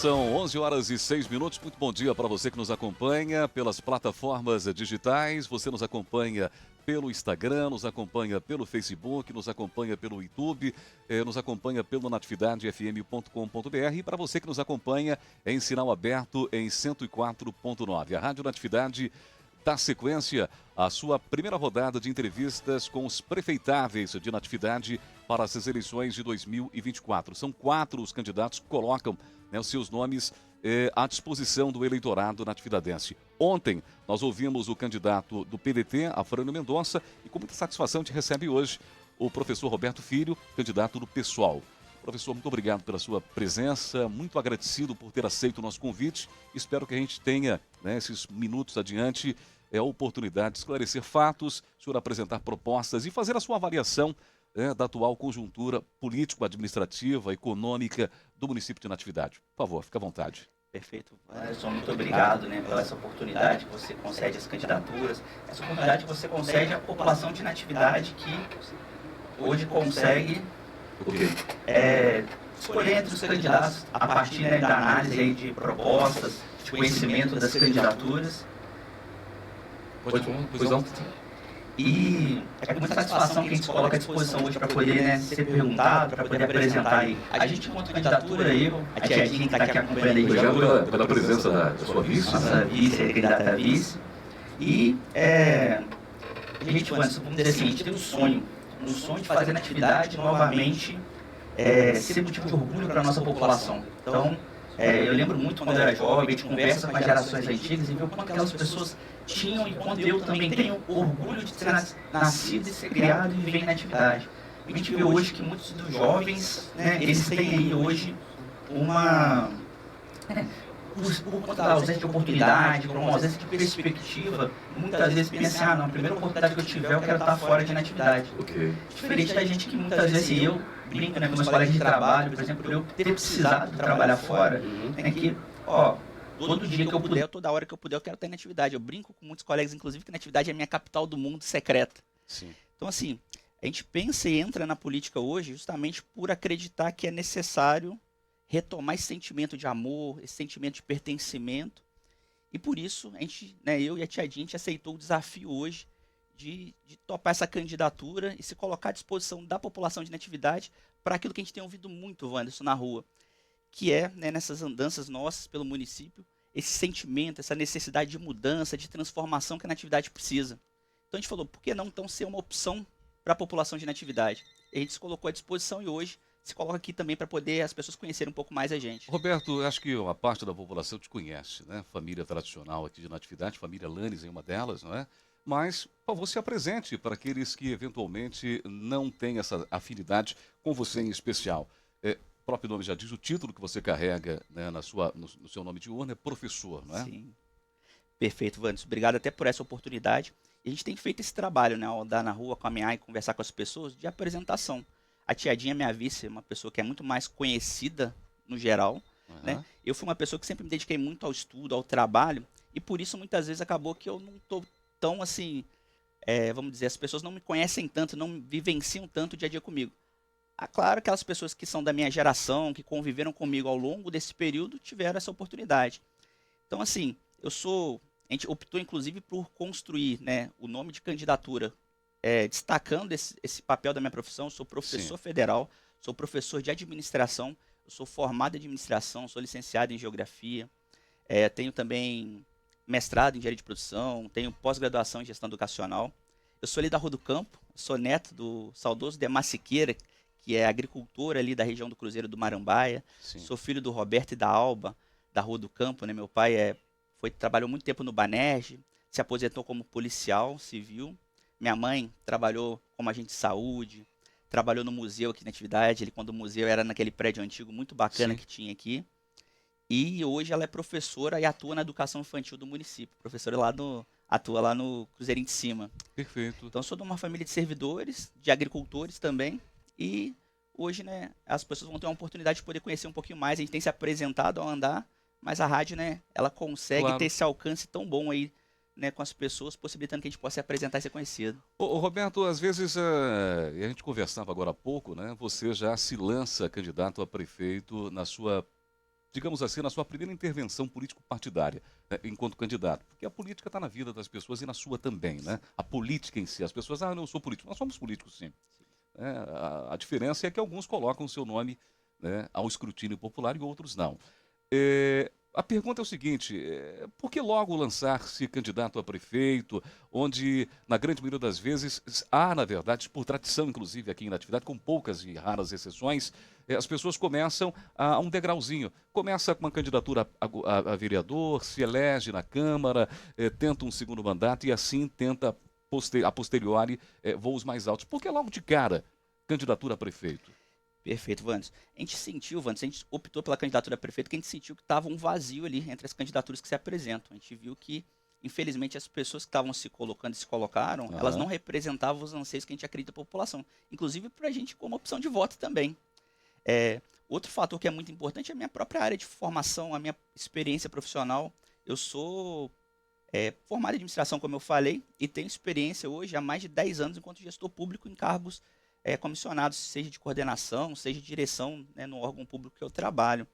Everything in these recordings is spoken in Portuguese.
São 11 horas e 6 minutos. Muito bom dia para você que nos acompanha pelas plataformas digitais. Você nos acompanha pelo Instagram, nos acompanha pelo Facebook, nos acompanha pelo YouTube, nos acompanha pelo natividadefm.com.br e para você que nos acompanha em sinal aberto em 104.9. A Rádio Natividade dá sequência à sua primeira rodada de entrevistas com os prefeitáveis de Natividade para as eleições de 2024. São 4 os candidatos que colocam os seus nomes à disposição do eleitorado natividadense. Ontem nós ouvimos o candidato do PDT, Afrânio Mendonça, e com muita satisfação te recebe hoje o professor Roberto Filho, candidato do PSOL. Professor, muito obrigado pela sua presença, muito agradecido por ter aceito o nosso convite. Espero que a gente tenha, esses minutos adiante, a oportunidade de esclarecer fatos, o senhor apresentar propostas e fazer a sua avaliação da atual conjuntura político-administrativa, econômica do município de Natividade. Por favor, fique à vontade. Perfeito. Anderson, muito obrigado pela essa oportunidade que você concede às candidaturas, essa oportunidade que você concede à população de Natividade que hoje consegue escolher entre os candidatos a partir da análise aí de propostas, de conhecimento das candidaturas. Pois não. E é com muita satisfação que a gente se coloca à disposição hoje para poder ser perguntado, para poder apresentar aí. A gente, enquanto candidatura, a tia Dinha que está aqui acompanhando aí. Obrigado pela presença da sua vice. Nossa vice, candidata a vice. E a gente, vamos dizer assim, a gente tem um sonho de fazer Natividade novamente ser motivo de orgulho para a nossa população. Então, eu lembro muito quando eu era jovem, a gente conversa com as gerações antigas e vê o quanto aquelas pessoas tinham e quanto eu também tenho orgulho de ter nascido e ser criado e viver em Natividade. A gente vê hoje que muitos dos jovens, eles têm aí hoje uma... por conta da ausência de oportunidade, por uma ausência de perspectiva, muitas vezes pensam, não, a primeira oportunidade que eu tiver, eu quero estar fora de Natividade. Diferente da gente que muitas vezes eu brinco com meus colegas de trabalho, por exemplo, eu ter precisado trabalhar fora, tem que, todo dia que eu puder, toda hora que eu puder, eu quero estar em Natividade. Eu brinco com muitos colegas, inclusive, que Natividade é a minha capital do mundo secreta. Sim. Então, assim, a gente pensa e entra na política hoje justamente por acreditar que é necessário retomar esse sentimento de amor, esse sentimento de pertencimento. E por isso, a gente, eu e a tia Dinha, a gente aceitou o desafio hoje de topar essa candidatura e se colocar à disposição da população de Natividade para aquilo que a gente tem ouvido muito, Wanderson, na rua, que é, nessas andanças nossas pelo município, esse sentimento, essa necessidade de mudança, de transformação que a Natividade precisa. Então a gente falou, por que não então ser uma opção para a população de Natividade? E a gente se colocou à disposição e hoje se coloca aqui também para poder as pessoas conhecerem um pouco mais a gente. Roberto, acho que uma parte da população te conhece, né? Família tradicional aqui de Natividade, família Lanes é uma delas, não é? Mas, por favor, se apresente para aqueles que eventualmente não têm essa afinidade com você em especial. O próprio nome já diz, o título que você carrega no seu nome de urna é professor, não é? Sim. Perfeito, Wanderson. Obrigado até por essa oportunidade. E a gente tem feito esse trabalho, ao andar na rua, caminhar e conversar com as pessoas, de apresentação. A tia Dinha, minha vice, é uma pessoa que é muito mais conhecida no geral. Eu fui uma pessoa que sempre me dediquei muito ao estudo, ao trabalho, e por isso muitas vezes acabou que eu não estou tão assim, vamos dizer, as pessoas não me conhecem tanto, não vivenciam tanto o dia a dia comigo. Claro, aquelas pessoas que são da minha geração, que conviveram comigo ao longo desse período, tiveram essa oportunidade. Então, assim, a gente optou inclusive por construir o nome de candidatura, destacando esse papel da minha profissão. Eu sou professor federal, sou professor de administração, eu sou formado em administração, sou licenciado em geografia, tenho também mestrado em engenharia de produção, tenho pós-graduação em gestão educacional. Eu sou ali da Rua do Campo, sou neto do saudoso Demar Siqueira, que é agricultor ali da região do Cruzeiro do Marambaia. Sou filho do Roberto e da Alba, da Rua do Campo, Meu pai trabalhou muito tempo no Banerj, se aposentou como policial civil. Minha mãe trabalhou como agente de saúde, trabalhou no museu aqui na Natividade, quando o museu era naquele prédio antigo muito bacana que tinha aqui. E hoje ela é professora e atua na educação infantil do município. Professora atua lá no Cruzeirinho de Cima. Perfeito. Então sou de uma família de servidores, de agricultores também. E hoje, as pessoas vão ter uma oportunidade de poder conhecer um pouquinho mais. A gente tem se apresentado ao andar, mas a rádio, ela consegue ter esse alcance tão bom aí, com as pessoas, possibilitando que a gente possa se apresentar e ser conhecido. Ô, Roberto, às vezes, a gente conversava agora há pouco, você já se lança candidato a prefeito na sua digamos assim, na sua primeira intervenção político-partidária, enquanto candidato? Porque a política está na vida das pessoas e na sua também, né? A política em si. As pessoas, eu não sou político. Nós somos políticos, sim. A diferença é que alguns colocam o seu nome, né, ao escrutínio popular e outros não. A pergunta é o seguinte: por que logo lançar-se candidato a prefeito, onde, na grande maioria das vezes, há, na verdade, por tradição, inclusive aqui em Natividade, com poucas e raras exceções, as pessoas começam a um degrauzinho. Começa com uma candidatura a vereador, se elege na Câmara, tenta um segundo mandato e assim tenta, a posteriori, voos mais altos. Por que logo de cara candidatura a prefeito? Perfeito, Vandes. A gente optou pela candidatura a prefeito porque a gente sentiu que estava um vazio ali entre as candidaturas que se apresentam. A gente viu que, infelizmente, as pessoas que estavam se colocando e se colocaram, elas não representavam os anseios que a gente acredita da população. Inclusive para a gente como opção de voto também. Outro fator que é muito importante é a minha própria área de formação, a minha experiência profissional. Eu sou formado em administração, como eu falei, e tenho experiência hoje há mais de 10 anos enquanto gestor público em cargos comissionados, seja de coordenação, seja de direção, né, no órgão público que eu trabalho.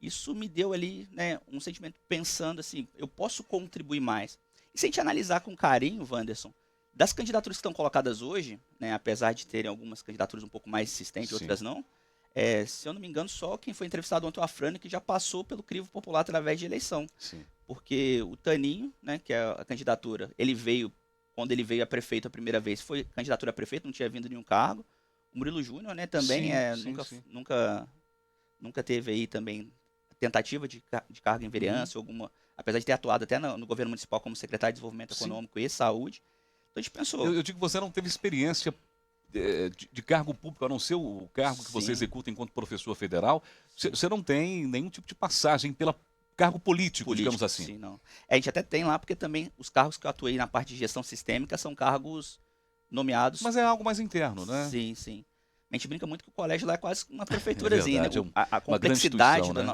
Isso me deu ali, né, um sentimento pensando assim, eu posso contribuir mais. E se a gente analisar com carinho, Wanderson, das candidaturas que estão colocadas hoje, né, apesar de terem algumas candidaturas um pouco mais insistentes, Sim. outras não, se eu não me engano, só quem foi entrevistado ontem, o Afrânio, que já passou pelo crivo popular através de eleição. Sim. Porque o Taninho, né, que é a candidatura, ele veio, quando ele veio a prefeito a primeira vez, foi candidatura a prefeito, não tinha vindo nenhum cargo. O Murilo Júnior, né, também nunca teve aí também tentativa de cargo em vereança, apesar de ter atuado até no governo municipal como secretário de Desenvolvimento Econômico e Saúde. Então a gente pensou... Eu digo que você não teve experiência de cargo público, a não ser o cargo que você Sim. executa enquanto professor federal. Você não tem nenhum tipo de passagem pela cargo político, digamos assim. Sim, não. A gente até tem lá, porque também os cargos que eu atuei na parte de gestão sistêmica são cargos nomeados... Mas é algo mais interno, né? Sim, sim. A gente brinca muito que o colégio lá é quase uma prefeiturazinha, verdade, né? A complexidade né?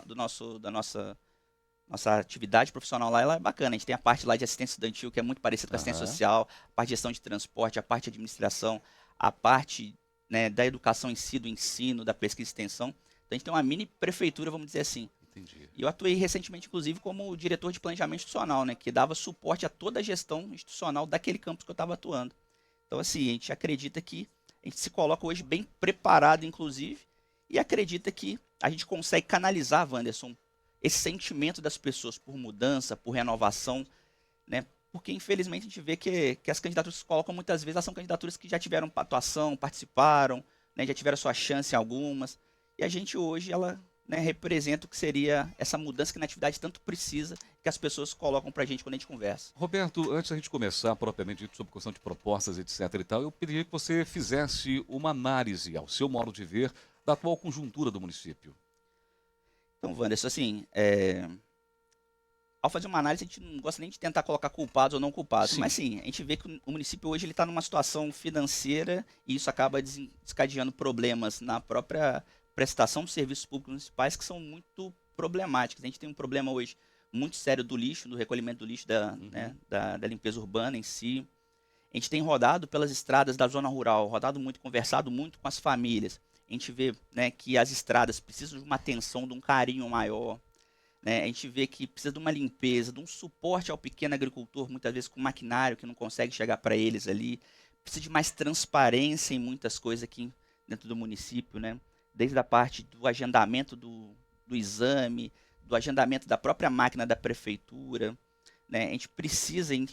da nossa atividade profissional lá, ela é bacana. A gente tem a parte lá de assistência estudantil, que é muito parecida com a assistência social, a parte de gestão de transporte, a parte de administração, a parte, né, da educação em si, do ensino, da pesquisa e extensão. Então a gente tem uma mini prefeitura, vamos dizer assim. Entendi. E eu atuei recentemente, inclusive, como diretor de planejamento institucional, né, que dava suporte a toda a gestão institucional daquele campus que eu estava atuando. Então, assim, a gente acredita que a gente se coloca hoje bem preparado, inclusive, e acredita que a gente consegue canalizar, Wanderson, esse sentimento das pessoas por mudança, por renovação, né? Porque, infelizmente, a gente vê que as candidaturas que se colocam muitas vezes, elas são candidaturas que já tiveram atuação, participaram, né, já tiveram sua chance em algumas, e a gente hoje, ela, né, representa o que seria essa mudança que na atividade tanto precisa, que as pessoas colocam pra gente quando a gente conversa. Roberto, antes da gente começar propriamente dito sobre questão de propostas, etc. e tal, eu pediria que você fizesse uma análise, ao seu modo de ver, da atual conjuntura do município. Então, Wanderson, assim, ao fazer uma análise, a gente não gosta nem de tentar colocar culpados ou não culpados, Sim. mas sim, a gente vê que o município hoje está numa situação financeira e isso acaba descadeando problemas na própria prestação de serviços públicos municipais que são muito problemáticos. A gente tem um problema hoje muito sério do lixo, do recolhimento do lixo, né, da limpeza urbana em si. A gente tem rodado pelas estradas da zona rural, rodado muito, conversado muito com as famílias. A gente vê, né, que as estradas precisam de uma atenção, de um carinho maior. Né? A gente vê que precisa de uma limpeza, de um suporte ao pequeno agricultor, muitas vezes com maquinário que não consegue chegar para eles ali. Precisa de mais transparência em muitas coisas aqui dentro do município, né? Desde a parte do agendamento do exame, do agendamento da própria máquina da prefeitura. Né? A gente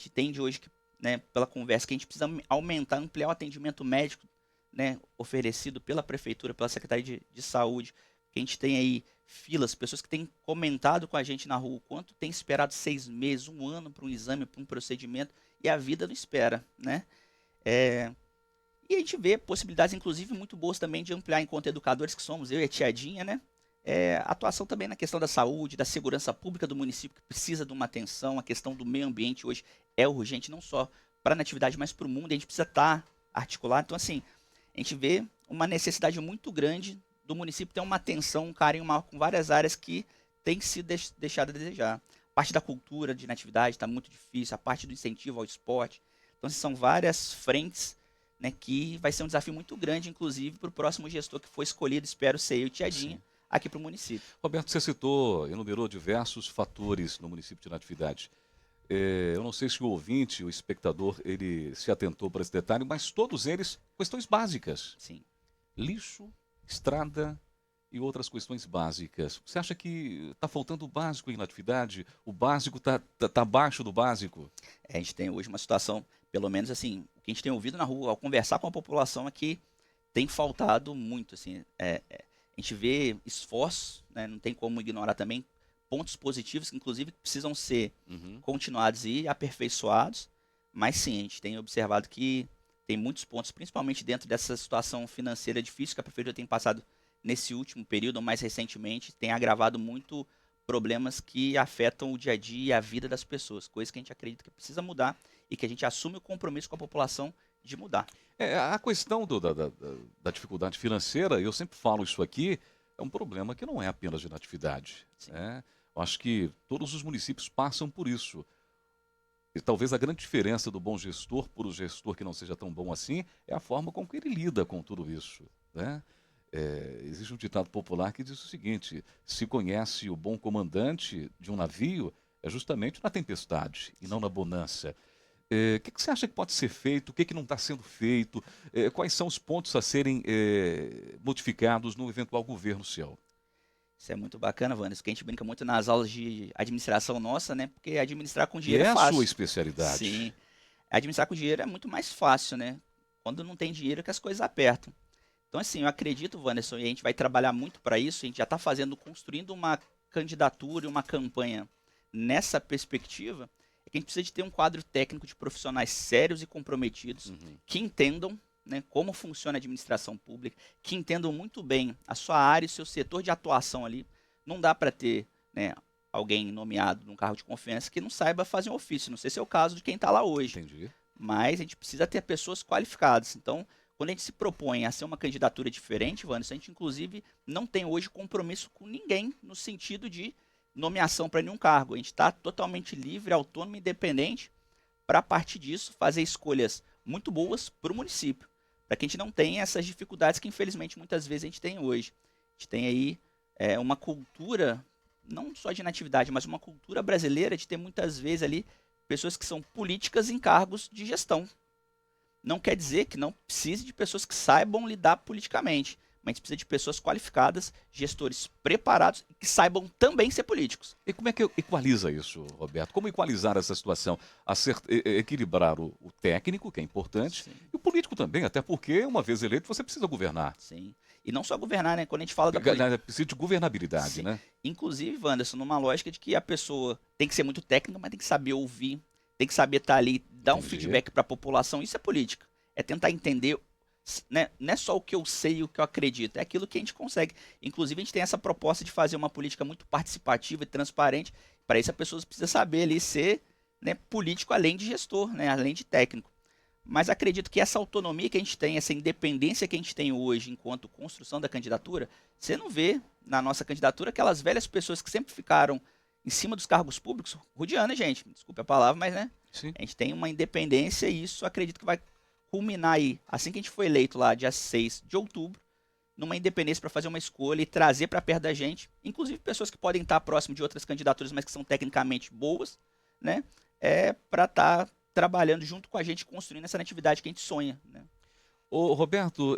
entende hoje, que, né, pela conversa, que a gente precisa aumentar, ampliar o atendimento médico, né, oferecido pela prefeitura, pela Secretaria de Saúde. Que a gente tem aí filas, pessoas que têm comentado com a gente na rua o quanto tem esperado 6 meses, 1 ano para um exame, para um procedimento, e a vida não espera, né? E a gente vê possibilidades, inclusive, muito boas também de ampliar enquanto educadores que somos, eu e a Tiadinha, né? Atuação também na questão da saúde, da segurança pública do município, que precisa de uma atenção, a questão do meio ambiente hoje é urgente, não só para a Natividade, mas para o mundo, a gente precisa estar articulado. Então, assim, a gente vê uma necessidade muito grande do município ter uma atenção, um carinho maior com várias áreas que tem sido deixada a desejar. A parte da cultura de Natividade está muito difícil, a parte do incentivo ao esporte. Então, são várias frentes, né, que vai ser um desafio muito grande, inclusive, para o próximo gestor que for escolhido, espero ser eu e Tiadinha, aqui para o município. Roberto, você citou, enumerou diversos fatores no município de Natividade. Eu não sei se o ouvinte, o espectador, ele se atentou para esse detalhe, mas todos eles questões básicas. Sim. Lixo, estrada e outras questões básicas. Você acha que está faltando o básico em Natividade? O básico está abaixo do básico? A gente tem hoje uma situação, pelo menos assim, o que a gente tem ouvido na rua, ao conversar com a população, é que tem faltado muito. Assim, a gente vê esforços, né, não tem como ignorar também pontos positivos que, inclusive, precisam ser continuados e aperfeiçoados, mas sim, a gente tem observado que tem muitos pontos, principalmente dentro dessa situação financeira difícil que a prefeitura tem passado nesse último período, ou mais recentemente, tem agravado muito problemas que afetam o dia a dia e a vida das pessoas, coisa que a gente acredita que precisa mudar e que a gente assume o compromisso com a população de mudar. A questão da dificuldade financeira, eu sempre falo isso aqui, é um problema que não é apenas de Natividade. Né? Eu acho que todos os municípios passam por isso. E talvez a grande diferença do bom gestor para o gestor que não seja tão bom assim é a forma com que ele lida com tudo isso. Né? Existe um ditado popular que diz o seguinte: se conhece o bom comandante de um navio, é justamente na tempestade e não na bonança. O que você acha que pode ser feito? O que não está sendo feito? Quais são os pontos a serem modificados no eventual governo seu? Isso é muito bacana, Wanderson, que a gente brinca muito nas aulas de administração nossa, né? Porque administrar com E dinheiro é é a fácil. sua especialidade. Sim. Administrar com dinheiro é muito mais fácil, né? Quando não tem dinheiro é que as coisas apertam. Então, assim, eu acredito, Wanderson, e a gente vai trabalhar muito para isso, a gente já está construindo uma candidatura e uma campanha nessa perspectiva, é que a gente precisa de ter um quadro técnico de profissionais sérios e comprometidos, que entendam, né, como funciona a administração pública, que entendam muito bem a sua área e o seu setor de atuação ali. Não dá para ter, né, alguém nomeado num cargo de confiança que não saiba fazer um ofício. Não sei se é o caso de quem está lá hoje. Entendi. Mas a gente precisa ter pessoas qualificadas. Então, quando a gente se propõe a ser uma candidatura diferente, Wanderson, a gente inclusive não tem hoje compromisso com ninguém no sentido de nomeação para nenhum cargo. A gente está totalmente livre, autônomo e independente para, a partir disso, fazer escolhas muito boas para o município, para que a gente não tenha essas dificuldades que, infelizmente, muitas vezes a gente tem hoje. A gente tem aí uma cultura, não só de natividade, mas uma cultura brasileira de ter muitas vezes ali pessoas que são políticas em cargos de gestão. Não quer dizer que não precise de pessoas que saibam lidar politicamente, mas a gente precisa de pessoas qualificadas, gestores preparados e que saibam também ser políticos. E como é que equaliza isso, Roberto? Como equalizar essa situação? Equilibrar o técnico, que é importante, Sim. e o político também, até porque, uma vez eleito, você precisa governar. Sim. E não só governar, né? Quando a gente fala da política. Precisa de governabilidade, Sim. né? Inclusive, Wanderson, numa lógica de que a pessoa tem que ser muito técnica, mas tem que saber ouvir, tem que saber estar ali, dar um feedback para a população. Isso é política. É tentar entender, né? Não é só o que eu sei e o que eu acredito, é aquilo que a gente consegue. Inclusive, a gente tem essa proposta de fazer uma política muito participativa e transparente. Para isso, a pessoa precisa saber ali ser, né, político além de gestor, né, além de técnico. Mas acredito que essa autonomia que a gente tem, essa independência que a gente tem hoje enquanto construção da candidatura, você não vê na nossa candidatura aquelas velhas pessoas que sempre ficaram em cima dos cargos públicos, rodeando a gente, desculpe a palavra, mas né, Sim. a gente tem uma independência e isso acredito que vai culminar aí, assim que a gente foi eleito lá, dia 6 de outubro, numa independência para fazer uma escolha e trazer para perto da gente, inclusive pessoas que podem estar próximo de outras candidaturas, mas que são tecnicamente boas, né, para estar trabalhando junto com a gente, construindo essa natividade que a gente sonha. Né? Ô, Roberto,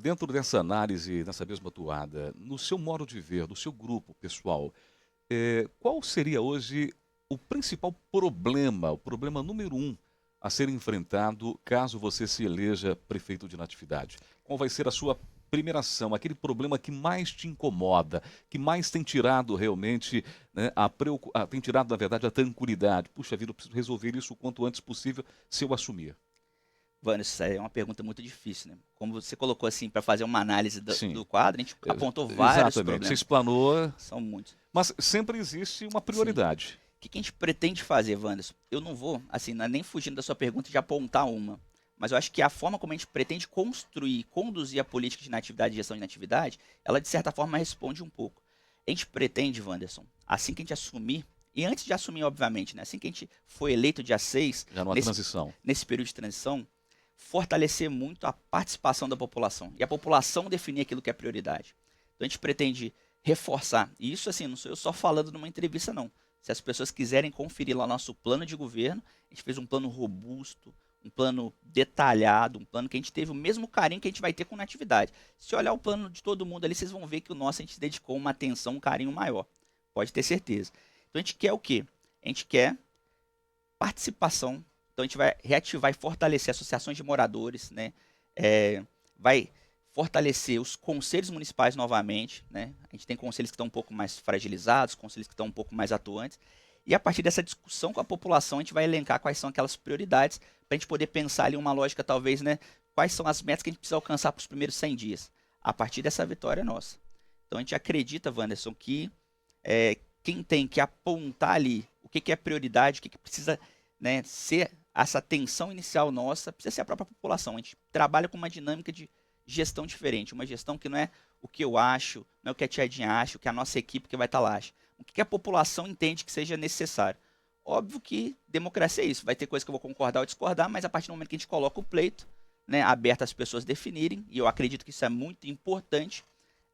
dentro dessa análise, nessa mesma toada, no seu modo de ver, no seu grupo pessoal, qual seria hoje o principal problema, o problema número 1 a ser enfrentado caso você se eleja prefeito de Natividade? Qual vai ser a sua primeira ação, aquele problema que mais te incomoda, que mais tem tirado realmente, né, tem tirado, na verdade, a tranquilidade? Puxa vida, eu preciso resolver isso o quanto antes possível se eu assumir. Vanessa, é uma pergunta muito difícil, né? Como você colocou assim, para fazer uma análise do quadro, a gente apontou vários problemas. Você explanou. São muitos. Mas sempre existe uma prioridade. Sim. O que a gente pretende fazer, Wanderson? Eu não vou, assim, nem fugindo da sua pergunta de apontar uma, mas eu acho que a forma como a gente pretende construir, conduzir a política de natividade e gestão de natividade, ela de certa forma responde um pouco. A gente pretende, Wanderson, assim que a gente assumir, e antes de assumir, obviamente, né, assim que a gente foi eleito dia 6, já numa transição, nesse período de transição, fortalecer muito a participação da população. E a população definir aquilo que é prioridade. Então a gente pretende reforçar. E isso, assim, não sou eu só falando numa entrevista, não. Se as pessoas quiserem conferir lá nosso plano de governo, a gente fez um plano robusto, um plano detalhado, um plano que a gente teve o mesmo carinho que a gente vai ter com natividade. Se olhar o plano de todo mundo ali, vocês vão ver que o nosso a gente dedicou uma atenção, um carinho maior. Pode ter certeza. Então a gente quer o quê? A gente quer participação. Então a gente vai reativar e fortalecer associações de moradores, né? Vai fortalecer os conselhos municipais novamente, né? A gente tem conselhos que estão um pouco mais fragilizados, conselhos que estão um pouco mais atuantes. E a partir dessa discussão com a população, a gente vai elencar quais são aquelas prioridades para a gente poder pensar ali uma lógica, talvez, né? Quais são as metas que a gente precisa alcançar para os primeiros 100 dias. A partir dessa vitória nossa. Então a gente acredita, Wanderson, que quem tem que apontar ali o que é prioridade, o que precisa, né, ser essa atenção inicial nossa, precisa ser a própria população. A gente trabalha com uma dinâmica de gestão diferente, uma gestão que não é o que eu acho, não é o que a Tiadinha acha, o que a nossa equipe que vai estar lá acha. O que a população entende que seja necessário. Óbvio que democracia é isso, vai ter coisa que eu vou concordar ou discordar, mas a partir do momento que a gente coloca o pleito, né, aberto às pessoas definirem, e eu acredito que isso é muito importante,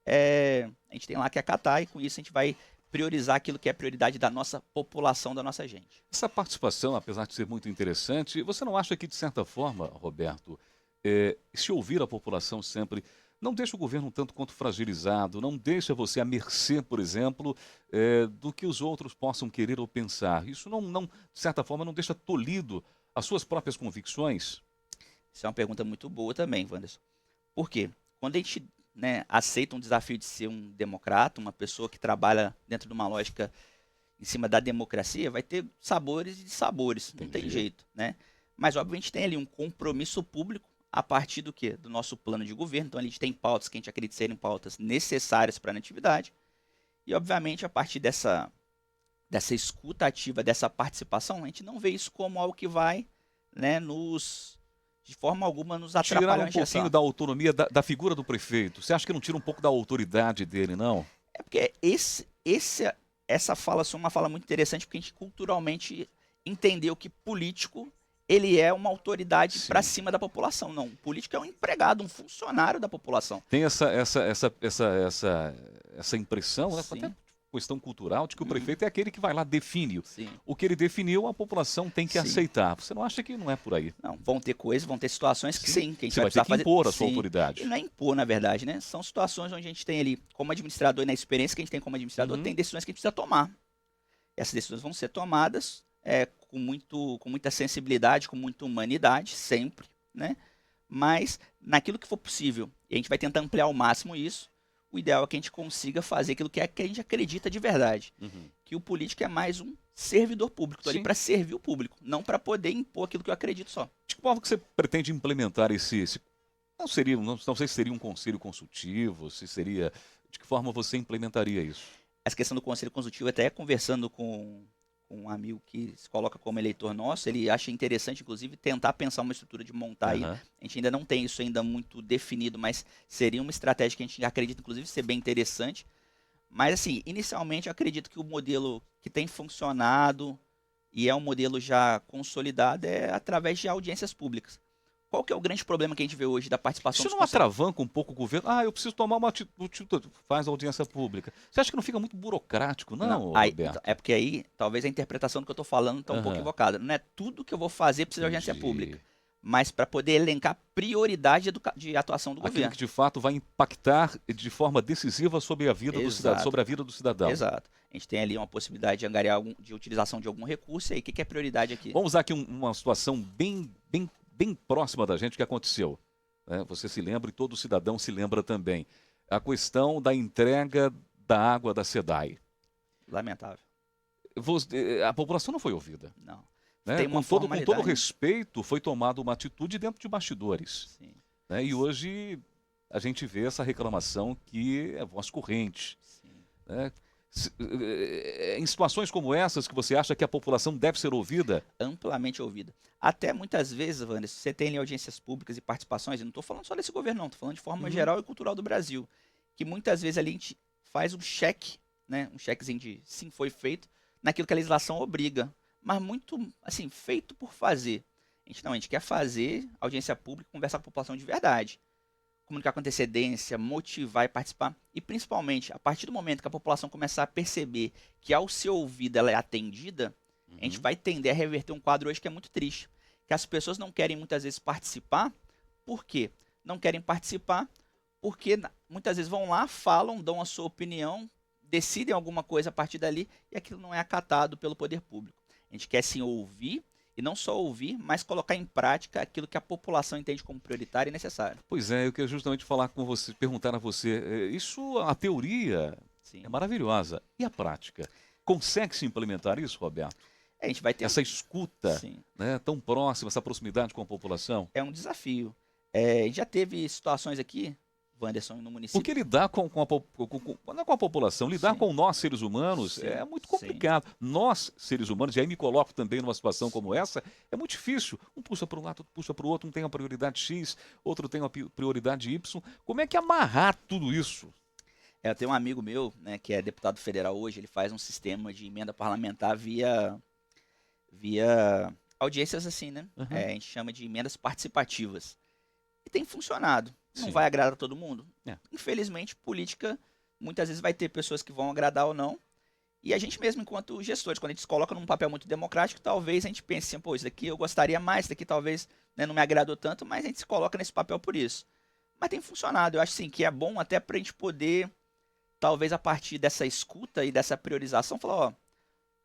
a gente tem lá que acatar, e com isso a gente vai priorizar aquilo que é prioridade da nossa população, da nossa gente. Essa participação, apesar de ser muito interessante, você não acha que, de certa forma, Roberto, se ouvir a população sempre, não deixa o governo um tanto quanto fragilizado, não deixa você à mercê, por exemplo, do que os outros possam querer ou pensar? Isso não, de certa forma, não deixa tolhido as suas próprias convicções? Isso é uma pergunta muito boa também, Wanderson. Por quê? Quando a gente, né, aceita um desafio de ser um democrata, uma pessoa que trabalha dentro de uma lógica em cima da democracia, vai ter sabores e sabores, não tem jeito, né? Mas, obviamente, tem ali um compromisso público a partir do quê? Do nosso plano de governo. Então, a gente tem pautas que a gente acredita serem pautas necessárias para a natividade. E, obviamente, a partir dessa escuta ativa, dessa participação, a gente não vê isso como algo que vai, né, de forma alguma, nos atrapalhar. Tirar um pouquinho da autonomia da figura do prefeito. Você acha que não tira um pouco da autoridade dele, não? É porque essa fala é uma fala muito interessante, porque a gente culturalmente entendeu que político ele é uma autoridade para cima da população. Não, o político é um empregado, um funcionário da população. Tem essa impressão, né? Até questão cultural, de que o prefeito é aquele que vai lá, define. O que ele definiu, a população tem que aceitar. Você não acha que não é por aí? Não, vão ter coisas, vão ter situações que sim, que a gente Você vai ter que impor a sua autoridade. E não é impor, na verdade, né? São situações onde a gente tem ali, como administrador, e na experiência que a gente tem como administrador, tem decisões que a gente precisa tomar. Essas decisões vão ser tomadas com muita sensibilidade, com muita humanidade, sempre, né? Mas naquilo que for possível, e a gente vai tentar ampliar ao máximo isso, o ideal é que a gente consiga fazer aquilo que a gente acredita de verdade. Que o político é mais um servidor público, estou ali para servir o público, não para poder impor aquilo que eu acredito só. De que forma que você pretende implementar esse não sei se seria um conselho consultivo, se seria... De que forma você implementaria isso? Essa questão do conselho consultivo, até conversando com um amigo que se coloca como eleitor nosso, ele acha interessante, inclusive, tentar pensar uma estrutura de montar aí. A gente ainda não tem isso ainda muito definido, mas seria uma estratégia que a gente acredita, inclusive, ser bem interessante. Mas, assim, inicialmente, eu acredito que o modelo que tem funcionado e é um modelo já consolidado é através de audiências públicas. Qual que é o grande problema que a gente vê hoje da participação dos conselheiros? Isso não atravanca um pouco o governo? Eu preciso tomar uma atitude, faz audiência pública. Você acha que não fica muito burocrático, não, Roberto? É porque aí, talvez a interpretação do que eu estou falando está um pouco equivocada. Não é tudo que eu vou fazer precisa de audiência pública, mas para poder elencar prioridade de atuação do governo. Aquilo que, de fato, vai impactar de forma decisiva sobre a vida do cidadão, sobre a vida do cidadão. Exato. A gente tem ali uma possibilidade de angariar de utilização de algum recurso, e aí o que é prioridade aqui? Vamos usar aqui uma situação bem próxima da gente que aconteceu. Você se lembra e todo cidadão se lembra também. A questão da entrega da água da SEDAI. Lamentável. A população não foi ouvida. Não. Tem com todo respeito, foi tomada uma atitude dentro de bastidores. Sim. E hoje a gente vê essa reclamação que é voz corrente. Em situações como essas, que você acha que a população deve ser ouvida? Amplamente ouvida. Até muitas vezes, Wander, se você tem ali audiências públicas e participações, eu não estou falando só desse governo, não, estou falando de forma geral e cultural do Brasil, que muitas vezes ali a gente faz um cheque, né, um chequezinho de sim, foi feito, naquilo que a legislação obriga, mas muito, assim, feito por fazer. A gente quer fazer audiência pública, conversar com a população de verdade. comunicar com antecedência, motivar e participar. E principalmente, a partir do momento que a população começar a perceber que ao ser ouvida ela é atendida, a gente vai tender a reverter um quadro hoje que é muito triste. Que as pessoas não querem muitas vezes participar. Por quê? Não querem participar porque muitas vezes vão lá, falam, dão a sua opinião, decidem alguma coisa a partir dali e aquilo não é acatado pelo poder público. A gente quer sim ouvir, e não só ouvir, mas colocar em prática aquilo que a população entende como prioritário e necessário. Pois é, eu queria justamente falar com você, perguntar a você, isso, a teoria Sim. é maravilhosa, e a prática? Consegue-se implementar isso, Roberto? A gente vai ter Essa escuta, Sim. né, tão próxima, essa proximidade com a população? É um desafio. A gente já teve situações aqui, Wanderson, no município. Porque lidar com não é com a população, lidar Sim. com nós, seres humanos, Sim. é muito complicado. Nós, seres humanos, e aí me coloco também numa situação como essa, é muito difícil. Um puxa para um lado, outro puxa para o outro, um tem a prioridade X, outro tem a prioridade Y. Como é que amarrar tudo isso? Eu tenho um amigo meu, né, que é deputado federal hoje, ele faz um sistema de emenda parlamentar via audiências assim, né? Uhum. A gente chama de emendas participativas. E tem funcionado. Não Sim. vai agradar todo mundo? É. Infelizmente, política, muitas vezes vai ter pessoas que vão agradar ou não. E a gente mesmo, enquanto gestores, quando a gente se coloca num papel muito democrático, talvez a gente pense assim, pô, isso daqui eu gostaria mais, isso daqui talvez, né, não me agradou tanto, mas a gente se coloca nesse papel por isso. Mas tem funcionado. Eu acho sim que é bom até pra gente poder, talvez a partir dessa escuta e dessa priorização, falar, ó,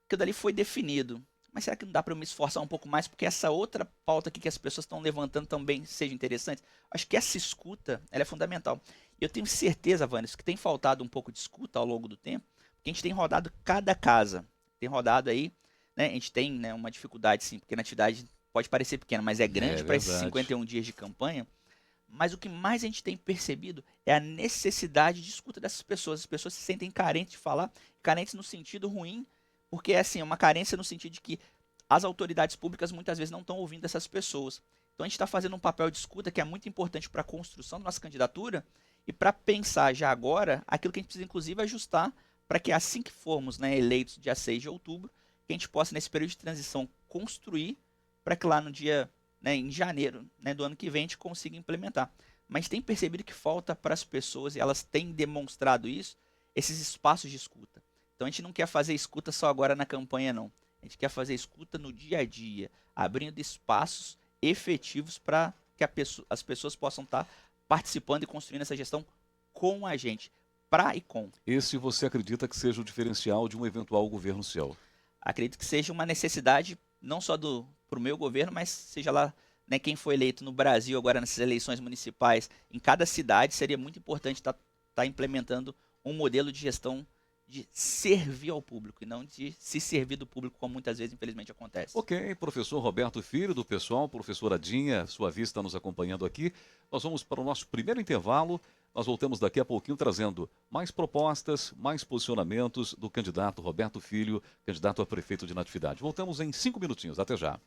aquilo dali foi definido. Mas será que não dá para eu me esforçar um pouco mais porque essa outra pauta aqui que as pessoas estão levantando também seja interessante? Acho que essa escuta, ela é fundamental. E eu tenho certeza, Vanessa, que tem faltado um pouco de escuta ao longo do tempo, porque a gente tem rodado cada casa. Tem rodado aí, né? A gente tem, né, uma dificuldade, sim, porque na atividade pode parecer pequena, mas é grande para esses verdade. 51 dias de campanha. Mas o que mais a gente tem percebido é a necessidade de escuta dessas pessoas. As pessoas se sentem carentes de falar, carentes no sentido ruim, porque assim, é uma carência no sentido de que as autoridades públicas muitas vezes não estão ouvindo essas pessoas. Então a gente está fazendo um papel de escuta que é muito importante para a construção da nossa candidatura e para pensar já agora aquilo que a gente precisa inclusive ajustar para que assim que formos, né, eleitos dia 6 de outubro, que a gente possa nesse período de transição construir para que lá no dia, né, em janeiro, né, do ano que vem a gente consiga implementar. Mas tem percebido que falta para as pessoas, e elas têm demonstrado isso, esses espaços de escuta. Então a gente não quer fazer escuta só agora na campanha, não. A gente quer fazer escuta no dia a dia, abrindo espaços efetivos para que as pessoas possam estar participando e construindo essa gestão com a gente, para e com. Esse você acredita que seja o diferencial de um eventual governo seu? Acredito que seja uma necessidade não só para o meu governo, mas seja lá, né, quem foi eleito no Brasil agora nessas eleições municipais, em cada cidade seria muito importante estar implementando um modelo de gestão de servir ao público e não de se servir do público, como muitas vezes, infelizmente, acontece. Ok, professor Roberto Filho, do pessoal, professora Dinha, sua vista está nos acompanhando aqui. Nós vamos para o nosso primeiro intervalo. Nós voltamos daqui a pouquinho trazendo mais propostas, mais posicionamentos do candidato Roberto Filho, candidato a prefeito de Natividade. Voltamos em 5 minutinhos. Até já.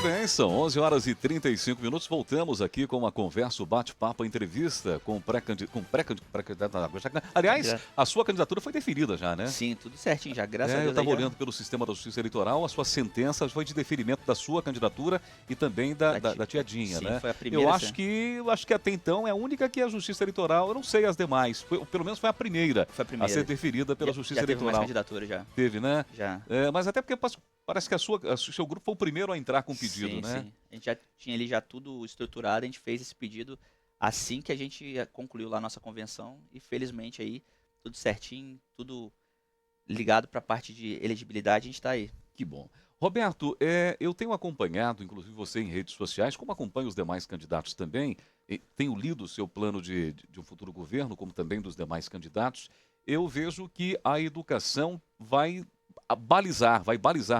bem, são 11 horas e 35 minutos. Voltamos aqui com uma conversa, o bate-papo, a entrevista com pré-candidato. Aliás, Já. a sua candidatura foi deferida já, né? Sim, tudo certinho já, graças a Eu Deus. estava aí já- olhando pelo sistema da Justiça Eleitoral, a sua sentença foi de deferimento da sua candidatura e também da tiadinha, Sim, né? foi a primeira. Eu acho que até então é a única que a Justiça Eleitoral, eu não sei as demais, pelo menos foi a primeira Foi a a primeira. ser deferida pela Já- Justiça já teve mais Eleitoral. candidatura já. Teve, né? Já. Mas até porque parece que o seu grupo foi o primeiro a entrar com o pedido, Sim, né? sim. A gente já tinha ali já tudo estruturado, a gente fez esse pedido assim que a gente concluiu lá a nossa convenção e felizmente aí tudo certinho, tudo ligado para a parte de elegibilidade, a gente está aí. Que bom. Roberto, eu tenho acompanhado, inclusive você em redes sociais, como acompanho os demais candidatos também, tenho lido o seu plano de um futuro governo, como também dos demais candidatos, eu vejo que a educação vai balizar,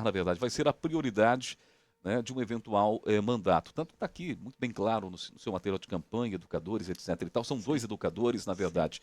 na verdade, vai ser a prioridade, né, de um eventual mandato. Tanto está aqui, muito bem claro, no seu material de campanha, educadores, etc. e tal. São dois educadores, na verdade.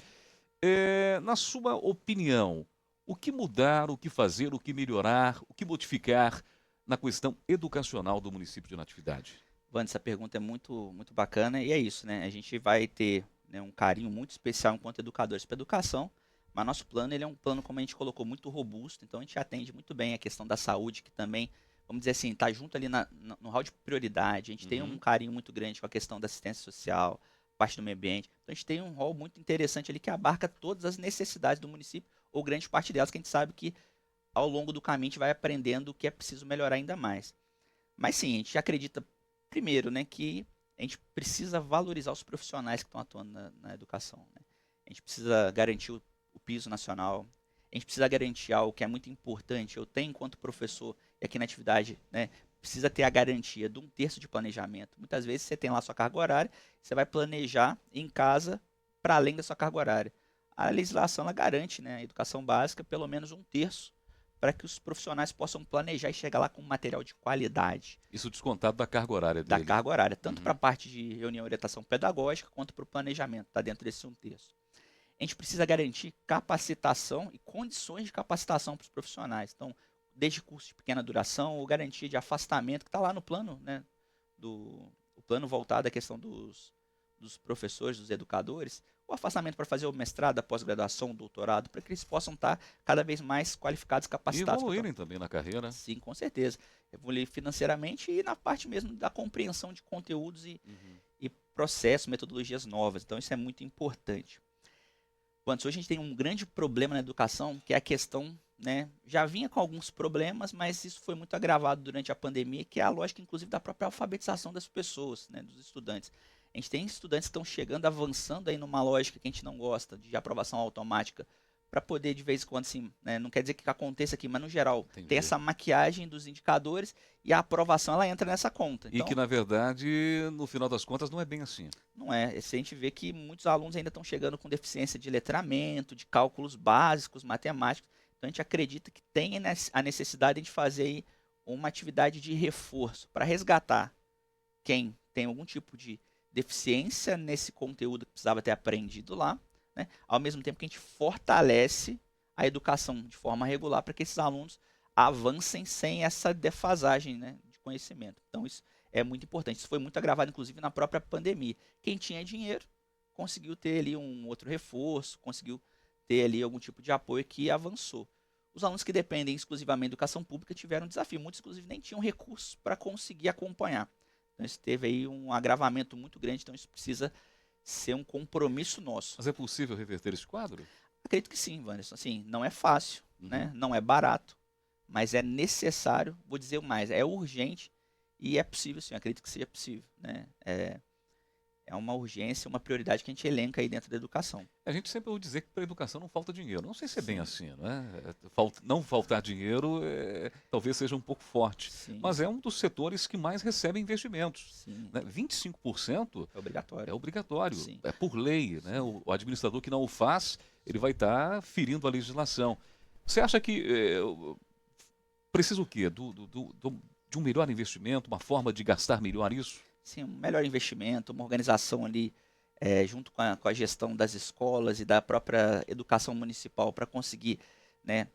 Na sua opinião, o que mudar, o que fazer, o que melhorar, o que modificar na questão educacional do município de Natividade? Wanda, essa pergunta é muito, muito bacana e é isso, né? A gente vai ter, né, um carinho muito especial enquanto educadores para educação, mas nosso plano ele é um plano, como a gente colocou, muito robusto, então a gente atende muito bem a questão da saúde, que também, vamos dizer assim, está junto ali no hall de prioridade. A gente tem um carinho muito grande com a questão da assistência social, parte do meio ambiente. Então a gente tem um rol muito interessante ali que abarca todas as necessidades do município, ou grande parte delas, que a gente sabe que ao longo do caminho a gente vai aprendendo o que é preciso melhorar ainda mais. Mas sim, a gente acredita, primeiro, né, que a gente precisa valorizar os profissionais que estão atuando na educação, né? A gente precisa garantir o piso nacional, a gente precisa garantir algo que é muito importante. Eu tenho, enquanto professor, e aqui na atividade, né, precisa ter a garantia de 1/3 de planejamento. Muitas vezes você tem lá a sua carga horária, você vai planejar em casa para além da sua carga horária. A legislação ela garante, né, a educação básica, pelo menos 1/3 para que os profissionais possam planejar e chegar lá com material de qualidade. Isso descontado da carga horária Da dele. carga horária, tanto para a parte de reunião e orientação pedagógica, quanto para o planejamento, está dentro desse 1/3. A gente precisa garantir capacitação e condições de capacitação para os profissionais. Então, desde curso de pequena duração ou garantia de afastamento, que está lá no plano, né, o plano voltado à questão dos professores, dos educadores, o afastamento para fazer o mestrado, a pós-graduação, o doutorado, para que eles possam estar cada vez mais qualificados, E capacitados. evoluírem também na carreira. Sim, com certeza. Evoluir financeiramente e na parte mesmo da compreensão de conteúdos e processos, metodologias novas. Então, isso é muito importante. Hoje a gente tem um grande problema na educação, que é a questão, né, já vinha com alguns problemas, mas isso foi muito agravado durante a pandemia, que é a lógica, inclusive, da própria alfabetização das pessoas, né, dos estudantes. A gente tem estudantes que estão chegando, avançando aí numa lógica que a gente não gosta, de aprovação automática, para poder, de vez em quando, assim, né, não quer dizer que aconteça aqui, mas no geral, Entendi. ter essa maquiagem dos indicadores e a aprovação, ela entra nessa conta. E Então, que, na verdade, no final das contas, não é bem assim. não é. Se a gente vê que muitos alunos ainda estão chegando com deficiência de letramento, de cálculos básicos, matemáticos. Então a gente acredita que tem a necessidade de fazer aí uma atividade de reforço para resgatar quem tem algum tipo de deficiência nesse conteúdo que precisava ter aprendido lá, né? Ao mesmo tempo que a gente fortalece a educação de forma regular para que esses alunos avancem sem essa defasagem, né, de conhecimento. Então isso é muito importante. Isso foi muito agravado, inclusive, na própria pandemia. Quem tinha dinheiro conseguiu ter ali um outro reforço, conseguiu ter ali algum tipo de apoio que avançou. Os alunos que dependem exclusivamente da educação pública tiveram um desafio. Muitos, inclusive, nem tinham recursos para conseguir acompanhar. Então, isso teve aí um agravamento muito grande. Então, isso precisa ser um compromisso nosso. Mas é possível reverter esse quadro? Acredito que sim, Wanderson. Assim, não é fácil, né? Não é barato, mas é necessário, vou dizer o mais, é urgente e é possível sim, acredito que seja possível, né? É uma urgência, uma prioridade que a gente elenca aí dentro da educação. A gente sempre ouve dizer que para a educação não falta dinheiro. Não sei se é bem Sim. assim, não é? Não faltar dinheiro talvez seja um pouco forte. Sim, Mas é um dos setores que mais recebe investimentos. sim, Né? 25% é obrigatório. é obrigatório, Sim. é por lei. Né? O administrador que não o faz, ele vai estar ferindo a legislação. Você acha que precisa o quê? De um melhor investimento, uma forma de gastar melhor isso? Sim, um melhor investimento, uma organização ali junto com a gestão das escolas e da própria educação municipal para conseguir, né,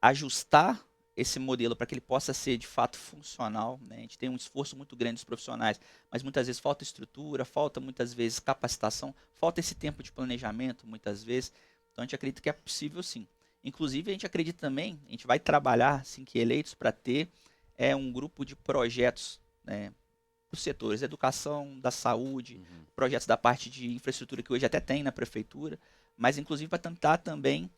ajustar esse modelo para que ele possa ser de fato funcional, né? A gente tem um esforço muito grande dos profissionais, mas muitas vezes falta estrutura, falta muitas vezes capacitação, falta esse tempo de planejamento muitas vezes. Então a gente acredita que é possível sim. Inclusive a gente acredita também, a gente vai trabalhar assim que eleitos para ter um grupo de projetos, né, os setores da educação, da saúde, projetos da parte de infraestrutura que hoje até tem na prefeitura, mas inclusive para tentar também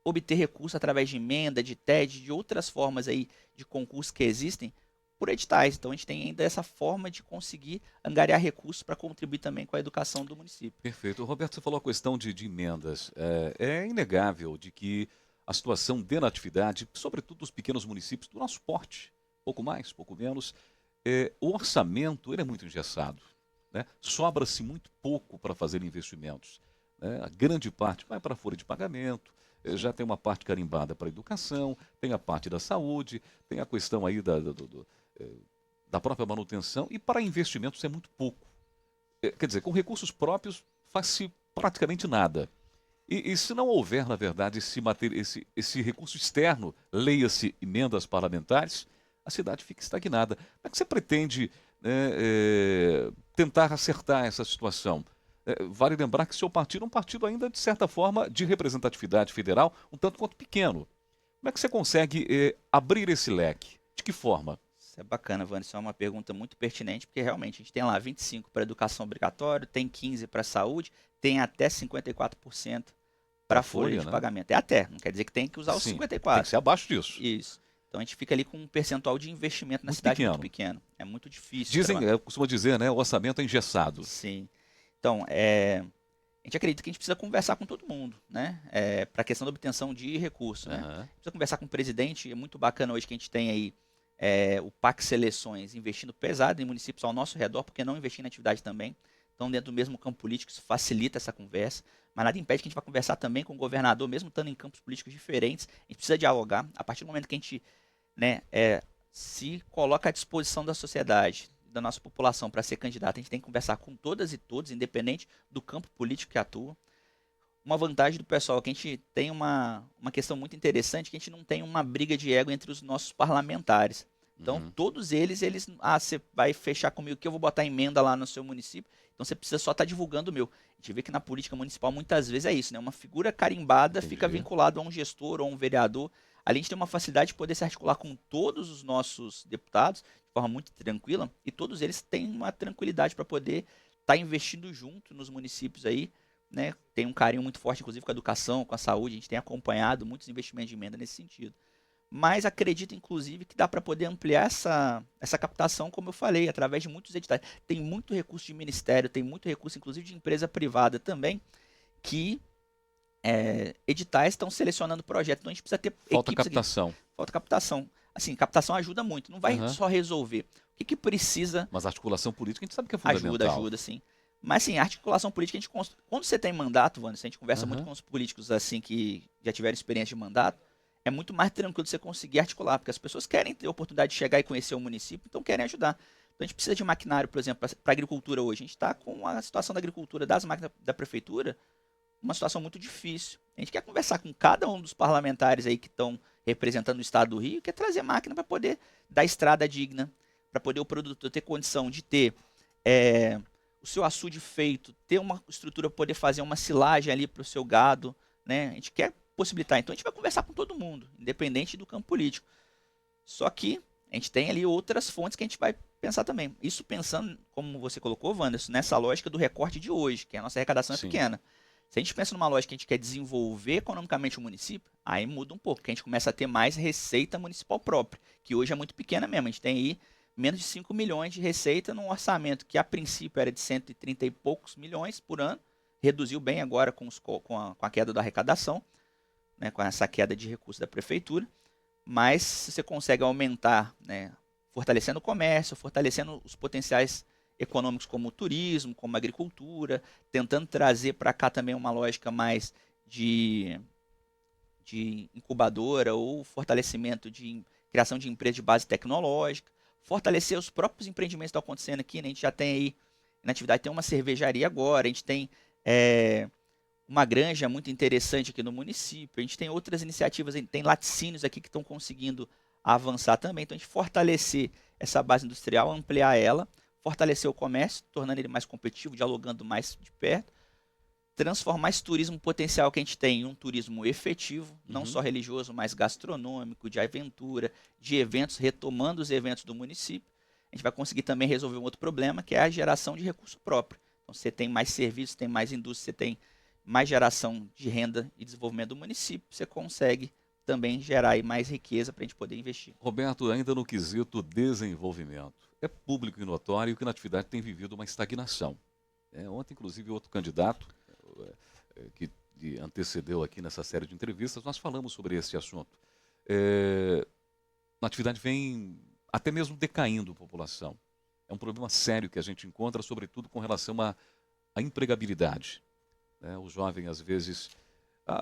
obter recursos através de emenda, de TED, de outras formas aí de concursos que existem por editais. Então a gente tem ainda essa forma de conseguir angariar recursos para contribuir também com a educação do município. Perfeito. Roberto, você falou a questão de emendas. É inegável de que a situação de natividade, sobretudo dos pequenos municípios do nosso porte, pouco mais, pouco menos, o orçamento ele é muito engessado, né? Sobra-se muito pouco para fazer investimentos, né? A grande parte vai para a folha de pagamento, já tem uma parte carimbada para a educação, tem a parte da saúde, tem a questão aí da própria manutenção, e para investimentos é muito pouco. Quer dizer, com recursos próprios faz-se praticamente nada. E se não houver, na verdade, esse recurso externo, leia-se emendas parlamentares, a cidade fica estagnada. Como é que você pretende tentar acertar essa situação? Vale lembrar que seu partido é um partido ainda, de certa forma, de representatividade federal, um tanto quanto pequeno. Como é que você consegue abrir esse leque? De que forma? Isso é bacana, Vânia. Isso é uma pergunta muito pertinente, porque realmente a gente tem lá 25 para educação obrigatória, tem 15 para saúde, tem até 54% para Para a folha folha, de né? pagamento. É até, não quer dizer que tem que usar os Sim, tem 54. que ser abaixo disso. Isso. Então a gente fica ali com um percentual de investimento na Muito cidade muito pequeno. pequeno. É muito difícil Dizem, trabalhar. costuma dizer, né? O orçamento é engessado. Sim. Então, a gente acredita que a gente precisa conversar com todo mundo, né? Para a questão da obtenção de recursos, né? Aham. Precisa conversar com o presidente. É muito bacana hoje que a gente tem aí o PAC Seleções investindo pesado em municípios ao nosso redor, porque não investir na atividade também. Então, dentro do mesmo campo político, isso facilita essa conversa. Mas nada impede que a gente vá conversar também com o governador, mesmo estando em campos políticos diferentes. A gente precisa dialogar. A partir do momento que a gente, né, se coloca à disposição da sociedade, da nossa população para ser candidato, a gente tem que conversar com todas e todos, independente do campo político que atua. Uma vantagem do pessoal é que a gente tem uma questão muito interessante, que a gente não tem uma briga de ego entre os nossos parlamentares. Então, todos eles, você vai fechar comigo que eu vou botar emenda lá no seu município, então você precisa só estar divulgando o meu. A gente vê que na política municipal muitas vezes é isso, né? Uma figura carimbada fica vinculada a um gestor ou a um vereador. Ali a gente tem uma facilidade de poder se articular com todos os nossos deputados de forma muito tranquila, e todos eles têm uma tranquilidade para poder estar investindo junto nos municípios aí, né? Tem um carinho muito forte, inclusive, com a educação, com a saúde. A gente tem acompanhado muitos investimentos de emenda nesse sentido. Mas acredito, inclusive, que dá para poder ampliar essa captação, como eu falei, através de muitos editais. Tem muito recurso de ministério, tem muito recurso, inclusive, de empresa privada também, que editais estão selecionando projetos. Então a gente precisa ter Falta equipes captação. aqui. Falta captação. Assim, captação ajuda muito. Não vai só resolver. O que precisa... Mas a articulação política a gente sabe que é fundamental. Ajuda, sim. Mas, sim, a articulação política, quando você tem mandato, Vânia, a gente conversa muito com os políticos assim que já tiveram experiência de mandato, é muito mais tranquilo você conseguir articular, porque as pessoas querem ter a oportunidade de chegar e conhecer o município, então querem ajudar. Então a gente precisa de maquinário, por exemplo, para a agricultura hoje. A gente está com a situação da agricultura, das máquinas da prefeitura, uma situação muito difícil. A gente quer conversar com cada um dos parlamentares aí que estão representando o estado do Rio, quer trazer máquina para poder dar estrada digna, para poder o produtor ter condição de ter o seu açude feito, ter uma estrutura para poder fazer uma silagem ali para o seu gado, né? A gente quer possibilitar. Então a gente vai conversar com todo mundo, independente do campo político. Só que a gente tem ali outras fontes que a gente vai pensar também. Isso pensando, como você colocou, Wanderson, nessa lógica do recorte de hoje, que a nossa arrecadação é pequena. Se a gente pensa numa lógica que a gente quer desenvolver economicamente o município, aí muda um pouco, porque a gente começa a ter mais receita municipal própria, que hoje é muito pequena mesmo. A gente tem aí menos de 5 milhões de receita num orçamento que a princípio era de 130 e poucos milhões por ano, reduziu bem agora com a queda da arrecadação, né, com essa queda de recursos da prefeitura, mas se você consegue aumentar, né, fortalecendo o comércio, fortalecendo os potenciais econômicos como o turismo, como a agricultura, tentando trazer para cá também uma lógica mais de incubadora ou fortalecimento de criação de empresas de base tecnológica, fortalecer os próprios empreendimentos que estão acontecendo aqui, né? A gente já tem aí, na atividade tem uma cervejaria agora, a gente tem uma granja muito interessante aqui no município. A gente tem outras iniciativas, tem laticínios aqui que estão conseguindo avançar também. Então, a gente fortalecer essa base industrial, ampliar ela, fortalecer o comércio, tornando ele mais competitivo, dialogando mais de perto, transformar esse turismo potencial que a gente tem em um turismo efetivo, não só religioso, mas gastronômico, de aventura, de eventos, retomando os eventos do município. A gente vai conseguir também resolver um outro problema, que é a geração de recurso próprio. Então, você tem mais serviços, tem mais indústria, você tem mais geração de renda e desenvolvimento do município, você consegue também gerar aí mais riqueza para a gente poder investir. Roberto, ainda no quesito desenvolvimento, é público e notório que na atividade tem vivido uma estagnação. Ontem, inclusive, outro candidato que antecedeu aqui nessa série de entrevistas, nós falamos sobre esse assunto. A atividade vem até mesmo decaindo a população. É um problema sério que a gente encontra, sobretudo com relação à empregabilidade. O jovem, às vezes,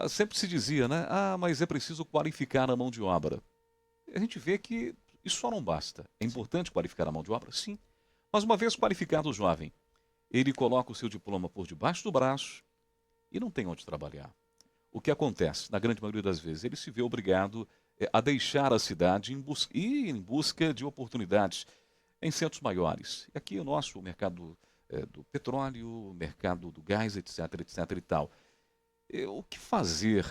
sempre se dizia, né? Mas é preciso qualificar a mão de obra. A gente vê que isso só não basta. É importante qualificar a mão de obra? Sim. Mas uma vez qualificado o jovem, ele coloca o seu diploma por debaixo do braço e não tem onde trabalhar. O que acontece, na grande maioria das vezes, ele se vê obrigado a deixar a cidade e em busca de oportunidades em centros maiores. E aqui o nosso mercado do petróleo, mercado do gás, etc, etc e tal. O que fazer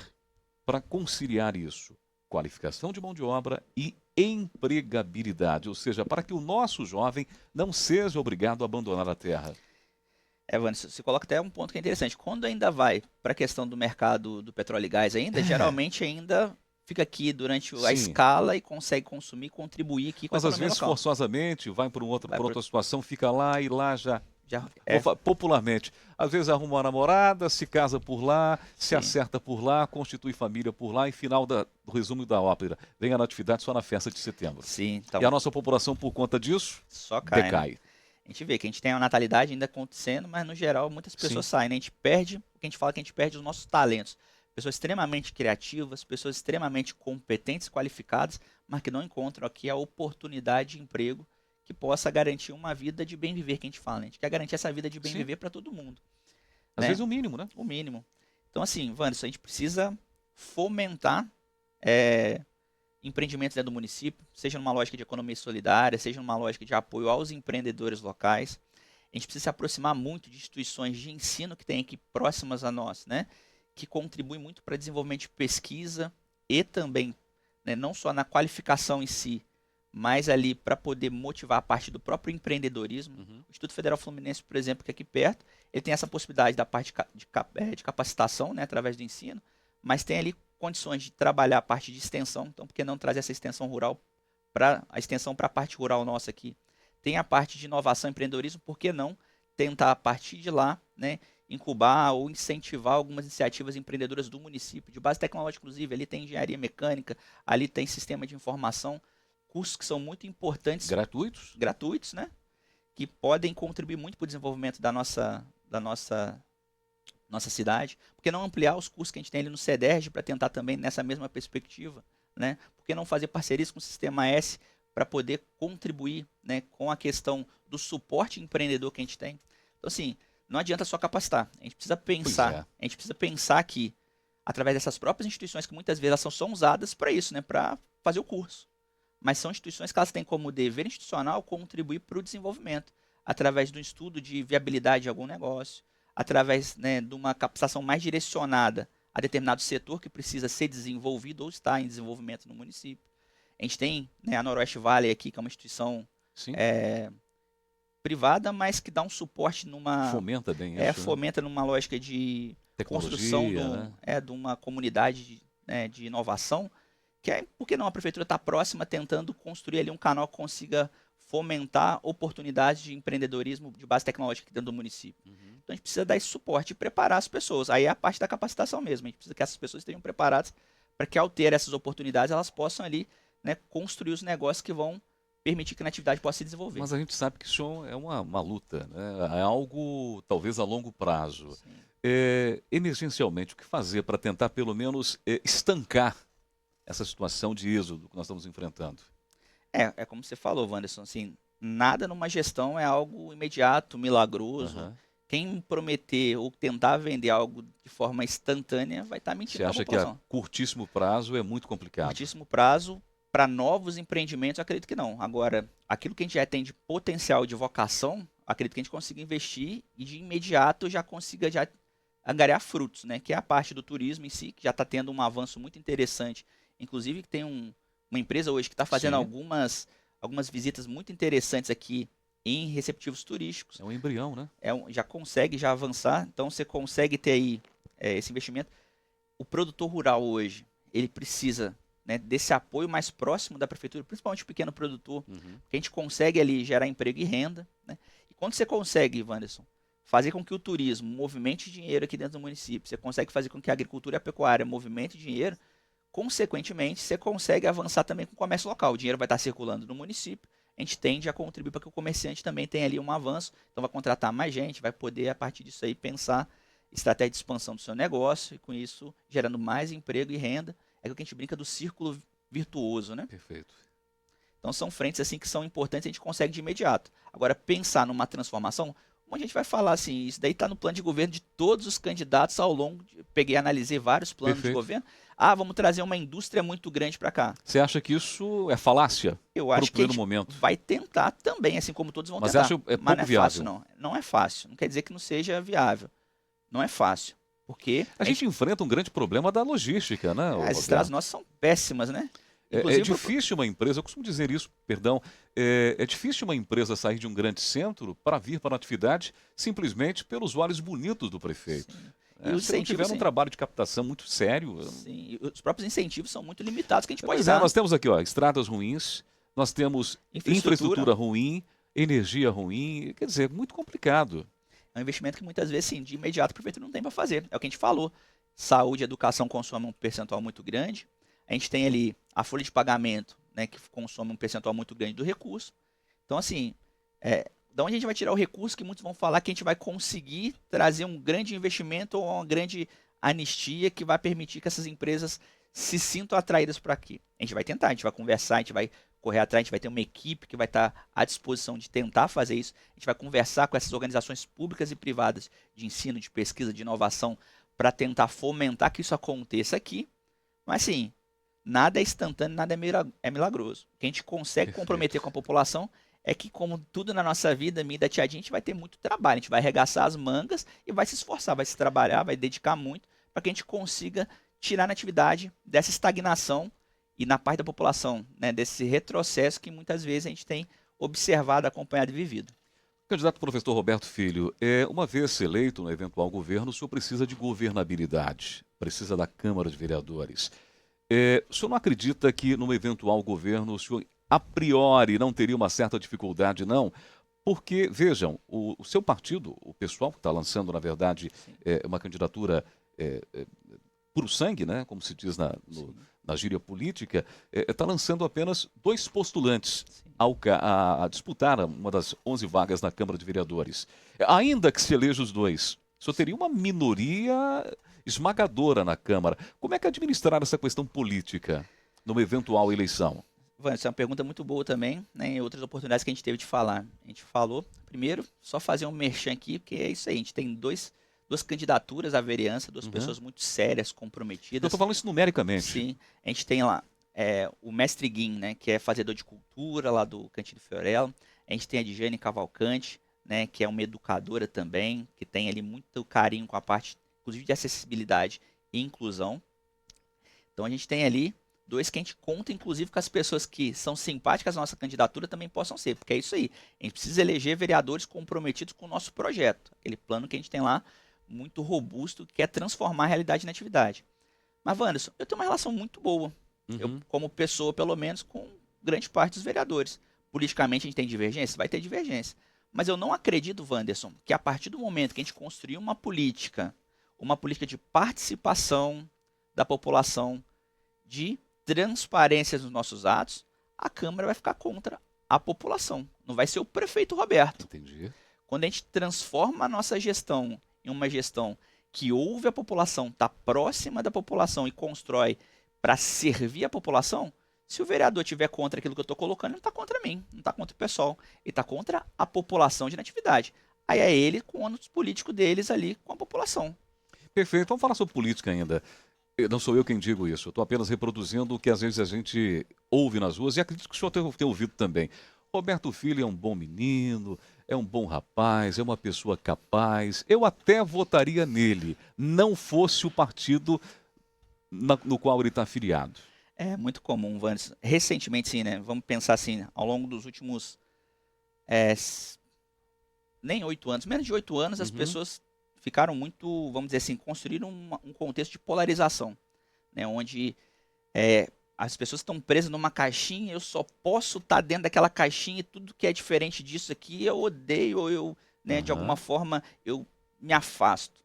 para conciliar isso? Qualificação de mão de obra e empregabilidade, ou seja, para que o nosso jovem não seja obrigado a abandonar a terra. Wanderson, você coloca até um ponto que é interessante. Quando ainda vai para a questão do mercado do petróleo e gás ainda, geralmente ainda fica aqui durante a escala e consegue consumir, contribuir aqui com a economia local. Mas às vezes forçosamente vai para outra situação, fica lá e lá já popularmente. Às vezes arruma uma namorada, se casa por lá, se acerta por lá, constitui família por lá e final do resumo da ópera. Vem a natividade só na festa de setembro. Sim, então, e a nossa população, por conta disso, só cai, decai. Né? A gente vê que a gente tem a natalidade ainda acontecendo, mas no geral muitas pessoas saem, né? A gente perde, o que a gente fala que a gente perde os nossos talentos. Pessoas extremamente criativas, pessoas extremamente competentes, qualificadas, mas que não encontram aqui a oportunidade de emprego que possa garantir uma vida de bem viver, que a gente fala, né? A gente quer garantir essa vida de bem viver para todo mundo. Às vezes o mínimo, né? O mínimo. Então, assim, Wanderson, a gente precisa fomentar empreendimentos dentro do município, seja numa lógica de economia solidária, seja numa lógica de apoio aos empreendedores locais. A gente precisa se aproximar muito de instituições de ensino que tem aqui próximas a nós, né? Que contribuem muito para desenvolvimento de pesquisa e também, né, não só na qualificação em si, mas ali para poder motivar a parte do próprio empreendedorismo. O Instituto Federal Fluminense, por exemplo, que é aqui perto, ele tem essa possibilidade da parte de capacitação, né, através do ensino, mas tem ali condições de trabalhar a parte de extensão. Então, por que não trazer essa extensão rural para a parte rural nossa aqui? Tem a parte de inovação e empreendedorismo, por que não tentar a partir de lá, né, incubar ou incentivar algumas iniciativas empreendedoras do município, de base tecnológica, inclusive. Ali tem engenharia mecânica, ali tem sistema de informação, cursos que são muito importantes. Gratuitos, né? Que podem contribuir muito para o desenvolvimento da nossa cidade. Por que não ampliar os cursos que a gente tem ali no CEDERJ para tentar também nessa mesma perspectiva, né? Por que não fazer parcerias com o Sistema S para poder contribuir, né, com a questão do suporte empreendedor que a gente tem? Então, assim, não adianta só capacitar. A gente precisa pensar que, através dessas próprias instituições, que muitas vezes elas são usadas para isso, né, para fazer o curso. Mas são instituições que elas têm como dever institucional contribuir para o desenvolvimento, através do estudo de viabilidade de algum negócio, através, né, de uma capacitação mais direcionada a determinado setor que precisa ser desenvolvido ou está em desenvolvimento no município. A gente tem, né, a Noroeste Valley aqui, que é uma instituição privada, mas que dá um suporte numa... Fomenta bem isso, fomenta numa lógica de construção de uma comunidade de inovação, que é, por que não a prefeitura está próxima tentando construir ali um canal que consiga fomentar oportunidades de empreendedorismo de base tecnológica aqui dentro do município. Então a gente precisa dar esse suporte e preparar as pessoas. Aí é a parte da capacitação mesmo. A gente precisa que essas pessoas estejam preparadas para que, ao ter essas oportunidades, elas possam ali, né, construir os negócios que vão permitir que a atividade possa se desenvolver. Mas a gente sabe que isso é uma luta, né? É algo talvez a longo prazo. Emergencialmente, o que fazer para tentar pelo menos estancar essa situação de êxodo que nós estamos enfrentando? É como você falou, Wanderson, assim, nada numa gestão é algo imediato, milagroso, quem prometer ou tentar vender algo de forma instantânea vai estar mentindo Você para a acha que a população. curtíssimo prazo é muito complicado? Curtíssimo prazo, para novos empreendimentos, eu acredito que não. Agora, aquilo que a gente já tem de potencial de vocação, acredito que a gente consiga investir e de imediato já consiga já angariar frutos, né? Que é a parte do turismo em si, que já está tendo um avanço muito interessante. Inclusive, que tem uma empresa hoje que está fazendo Sim, algumas visitas muito interessantes aqui em receptivos turísticos. é um embrião, né? Já consegue já avançar, então você consegue ter aí esse investimento. O produtor rural hoje, ele precisa, né, desse apoio mais próximo da prefeitura, principalmente o pequeno produtor, Uhum. que a gente consegue ali gerar emprego e renda, né? E quando você consegue, Wanderson, fazer com que o turismo movimente dinheiro aqui dentro do município, você consegue fazer com que a agricultura e a pecuária movimente dinheiro, consequentemente, você consegue avançar também com o comércio local. O dinheiro vai estar circulando no município, a gente tende a contribuir para que o comerciante também tenha ali um avanço, então vai contratar mais gente, vai poder, a partir disso aí, pensar estratégia de expansão do seu negócio e, com isso, gerando mais emprego e renda. É o que a gente brinca do círculo virtuoso, né? Perfeito. Então são frentes assim que são importantes, a gente consegue de imediato. Agora, pensar numa transformação, como a gente vai falar assim, isso daí está no plano de governo de todos os candidatos ao longo de, peguei e analisei vários planos de Perfeito. governo. Ah, vamos trazer uma indústria muito grande para cá. Você acha que isso é falácia Eu para o acho que a primeiro gente momento? vai tentar também, assim como todos vão Mas tentar. acha é Mas pouco não é viável? fácil, não. Não é fácil. Não quer dizer que não seja viável. Não é fácil. Porque A gente enfrenta um grande problema da logística, né, as Roberto? estradas nossas são péssimas, né? É Inclusive, difícil uma empresa, eu costumo dizer isso, perdão, é difícil uma empresa sair de um grande centro para vir para a atividade simplesmente pelos olhos bonitos do prefeito. sim. E os Se não tiver incentivos, um sim. trabalho de captação muito sério. Sim. E os próprios incentivos são muito limitados que a gente pode Pois dar. nós temos aqui, ó, estradas ruins, nós temos infraestrutura ruim, energia ruim, quer dizer, muito complicado. É um investimento que muitas vezes, sim, de imediato o prefeito não tem para fazer. É o que a gente falou. Saúde e educação consomem um percentual muito grande. A gente tem ali a folha de pagamento, né, que consome um percentual muito grande do recurso. Então, assim, da onde a gente vai tirar o recurso que muitos vão falar que a gente vai conseguir trazer um grande investimento ou uma grande anistia que vai permitir que essas empresas se sintam atraídas para aqui? A gente vai tentar, a gente vai conversar, a gente vai correr atrás, a gente vai ter uma equipe que vai estar à disposição de tentar fazer isso. A gente vai conversar com essas organizações públicas e privadas de ensino, de pesquisa, de inovação, para tentar fomentar que isso aconteça aqui. Mas, sim, nada é instantâneo, nada é milagroso. O que a gente consegue Perfeito. comprometer com a população é que, como tudo na nossa vida, minha e da Tiadinha, a gente vai ter muito trabalho. A gente vai arregaçar as mangas e vai se esforçar, vai se trabalhar, vai dedicar muito para que a gente consiga tirar na atividade dessa estagnação e na parte da população, né, desse retrocesso que muitas vezes a gente tem observado, acompanhado e vivido. Candidato professor Roberto Filho, uma vez eleito no eventual governo, o senhor precisa de governabilidade, precisa da Câmara de Vereadores. O senhor não acredita que no eventual governo o senhor, a priori, não teria uma certa dificuldade, não? Porque, vejam, o seu partido, o pessoal que está lançando, na verdade, uma candidatura puro sangue, né, como se diz na gíria política, está lançando apenas 2 postulantes a disputar uma das 11 vagas na Câmara de Vereadores. Ainda que se eleja os 2, o senhor teria uma minoria esmagadora na Câmara. Como é que administrar essa questão política numa eventual eleição? Van, essa é uma pergunta muito boa também, né, em outras oportunidades que a gente teve de falar. A gente falou, primeiro, só fazer um merchan aqui, porque é isso aí, a gente tem duas candidaturas à vereança, duas pessoas muito sérias, comprometidas. Eu estou falando isso numericamente. Sim, a gente tem lá o Mestre Guim, né, que é fazedor de cultura lá do Cantinho do Fiorello. A gente tem a Dijane Cavalcante, né, que é uma educadora também, que tem ali muito carinho com a parte, inclusive, de acessibilidade e inclusão. Então a gente tem ali 2 que a gente conta, inclusive, com as pessoas que são simpáticas à nossa candidatura também possam ser, porque é isso aí. A gente precisa eleger vereadores comprometidos com o nosso projeto, aquele plano que a gente tem lá, muito robusto, que é transformar a realidade na atividade. Mas, Wanderson, eu tenho uma relação muito boa, eu, como pessoa, pelo menos, com grande parte dos vereadores. Politicamente a gente tem divergência? Vai ter divergência. Mas eu não acredito, Wanderson, que a partir do momento que a gente construir uma política de participação da população, de transparência nos nossos atos, a Câmara vai ficar contra a população. Não vai ser o prefeito Roberto. Entendi. Quando a gente transforma a nossa gestão em uma gestão que ouve a população, está próxima da população e constrói para servir a população, se o vereador estiver contra aquilo que eu estou colocando, ele não está contra mim, não está contra o pessoal, ele está contra a população de natividade. aí é ele com o ônus político deles ali com a população. Perfeito. Vamos falar sobre política ainda. Não sou eu quem digo isso, eu estou apenas reproduzindo o que às vezes a gente ouve nas ruas e acredito que o senhor tenha ouvido também. Roberto Filho é um bom menino, é um bom rapaz, é uma pessoa capaz. Eu até votaria nele, não fosse o partido no qual ele está afiliado. É muito comum, Vandes. Recentemente, sim, né? Vamos pensar assim, ao longo dos últimos nem 8 anos, menos de 8 anos, as pessoas ficaram muito, vamos dizer assim, construíram um contexto de polarização, né? Onde as pessoas estão presas numa caixinha, eu só posso estar dentro daquela caixinha e tudo que é diferente disso aqui eu odeio, ou eu, né, de alguma forma, eu me afasto.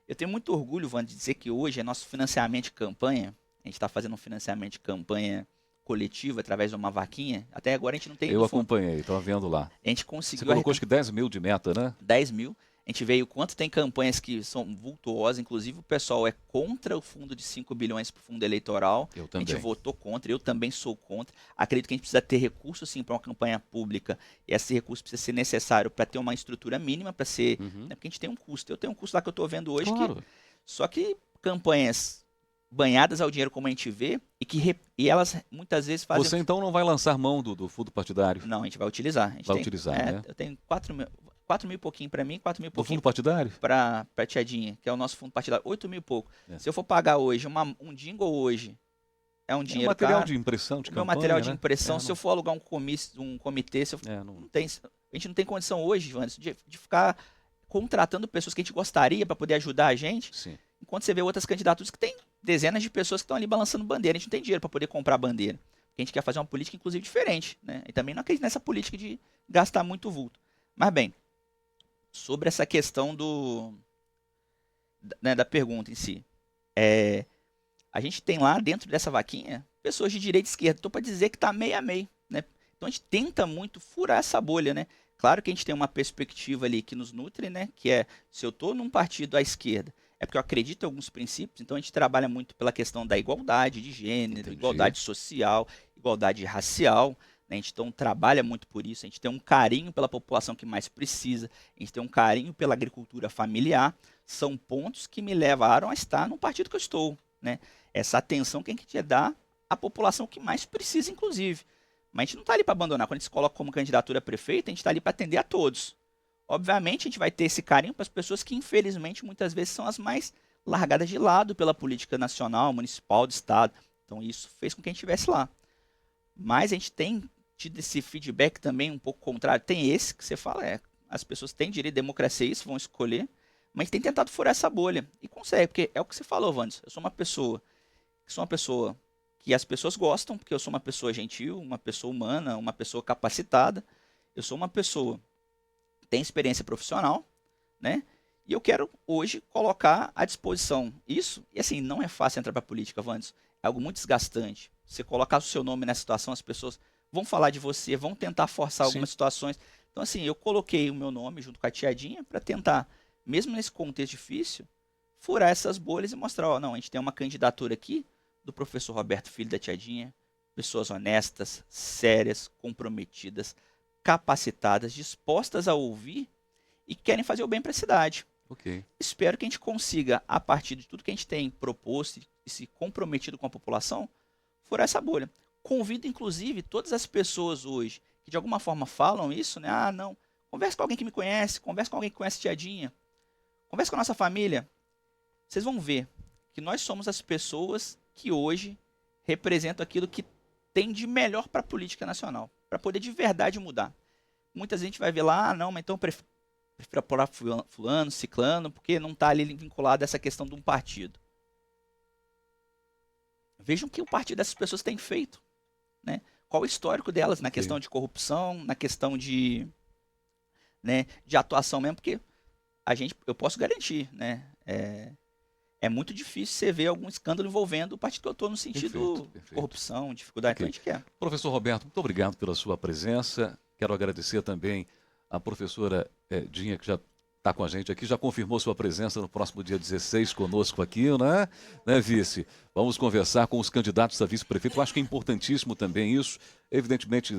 Eu tenho muito orgulho, Van, de dizer que hoje é nosso financiamento de campanha, a gente está fazendo um financiamento de campanha coletivo através de uma vaquinha, até agora a gente não tem... Eu acompanhei, estava vendo lá. A gente conseguiu... Você colocou acho que 10 mil de meta, né? 10 mil. A gente veio quanto tem campanhas que são vultuosas, inclusive o pessoal é contra o fundo de 5 bilhões para o fundo eleitoral. Eu também. A gente votou contra, eu também sou contra. Acredito que a gente precisa ter recurso sim para uma campanha pública e esse recurso precisa ser necessário para ter uma estrutura mínima para ser... Né, porque a gente tem um custo. Eu tenho um custo lá que eu estou vendo hoje. Claro. Só que campanhas banhadas ao dinheiro como a gente vê e elas muitas vezes fazem... Você então não vai lançar mão do fundo partidário? Não, a gente vai utilizar. A gente vai utilizar, né? Eu tenho 4 mil e pouquinho para mim, 4 mil e pouquinho. Do fundo partidário? Para Tiadinha, que é o nosso fundo partidário, 8 mil e pouco. Se eu for pagar hoje, um jingle hoje, é um dinheiro material caro. De impressão, de campanha, meu material de né? impressão, se eu for alugar um comitê, a gente não tem condição hoje, Vandes, de ficar contratando pessoas que a gente gostaria para poder ajudar a gente. Sim. Enquanto você vê outras candidaturas que tem dezenas de pessoas que estão ali balançando bandeira. A gente não tem dinheiro para poder comprar bandeira. Porque a gente quer fazer uma política, inclusive, diferente. Né? E também não acredito nessa política de gastar muito vulto. Mas, bem, sobre essa questão da pergunta em si. A gente tem lá, dentro dessa vaquinha, pessoas de direita e esquerda. Estou para dizer que está meio a meio. Né? Então, a gente tenta muito furar essa bolha, né? Claro que a gente tem uma perspectiva ali que nos nutre, né? Que é, se eu estou num partido à esquerda, é porque eu acredito em alguns princípios, então a gente trabalha muito pela questão da igualdade de gênero, Entendi. Igualdade social, igualdade racial, né? A gente então trabalha muito por isso, a gente tem um carinho pela população que mais precisa, a gente tem um carinho pela agricultura familiar, são pontos que me levaram a estar no partido que eu estou, né? Essa atenção que a gente dá à população que mais precisa, inclusive. Mas a gente não está ali para abandonar, quando a gente se coloca como candidatura a prefeito, a gente está ali para atender a todos. Obviamente, a gente vai ter esse carinho para as pessoas que, infelizmente, muitas vezes são as mais largadas de lado pela política nacional, municipal, do Estado. Então, isso fez com que a gente estivesse lá. Mas a gente tem tido esse feedback também um pouco contrário. Tem esse que você fala, as pessoas têm direito de democracia, isso, vão escolher, mas tem tentado furar essa bolha. E consegue, porque é o que você falou, Vandes. Eu sou uma pessoa que as pessoas gostam, porque eu sou uma pessoa gentil, uma pessoa humana, uma pessoa capacitada. Eu sou uma pessoa tem experiência profissional, né? E eu quero hoje colocar à disposição isso. E assim, não é fácil entrar para a política, Vandes. É algo muito desgastante. Você colocar o seu nome nessa situação, as pessoas vão falar de você, vão tentar forçar algumas situações. Então assim, eu coloquei o meu nome junto com a Tiadinha para tentar, mesmo nesse contexto difícil, furar essas bolhas e mostrar, ó, não, a gente tem uma candidatura aqui do professor Roberto Filho da Tiadinha, pessoas honestas, sérias, comprometidas, capacitadas, dispostas a ouvir e que querem fazer o bem para a cidade. Okay. Espero que a gente consiga, a partir de tudo que a gente tem proposto e se comprometido com a população, furar essa bolha. Convido, inclusive, todas as pessoas hoje que de alguma forma falam isso, né? Ah, não, converse com alguém que me conhece, converse com alguém que conhece Tiadinha, converse com a nossa família. Vocês vão ver que nós somos as pessoas que hoje representam aquilo que tem de melhor para a política nacional, para poder de verdade mudar. Muitas vezes a gente vai ver lá, ah, não, mas então prefiro apoiar fulano, ciclano, porque não está ali vinculado a essa questão de um partido. Vejam o que o partido dessas pessoas tem feito, né? Qual o histórico delas na questão de corrupção, na questão de atuação mesmo, porque eu posso garantir, né? É muito difícil você ver algum escândalo envolvendo o partido que eu estou no sentido de corrupção, dificuldade que a gente quer. Professor Roberto, muito obrigado pela sua presença. Quero agradecer também a professora Dinha, que já está com a gente aqui, já confirmou sua presença no próximo dia 16 conosco aqui, né, vice? Vamos conversar com os candidatos a vice-prefeito. Eu acho que é importantíssimo também isso. Evidentemente,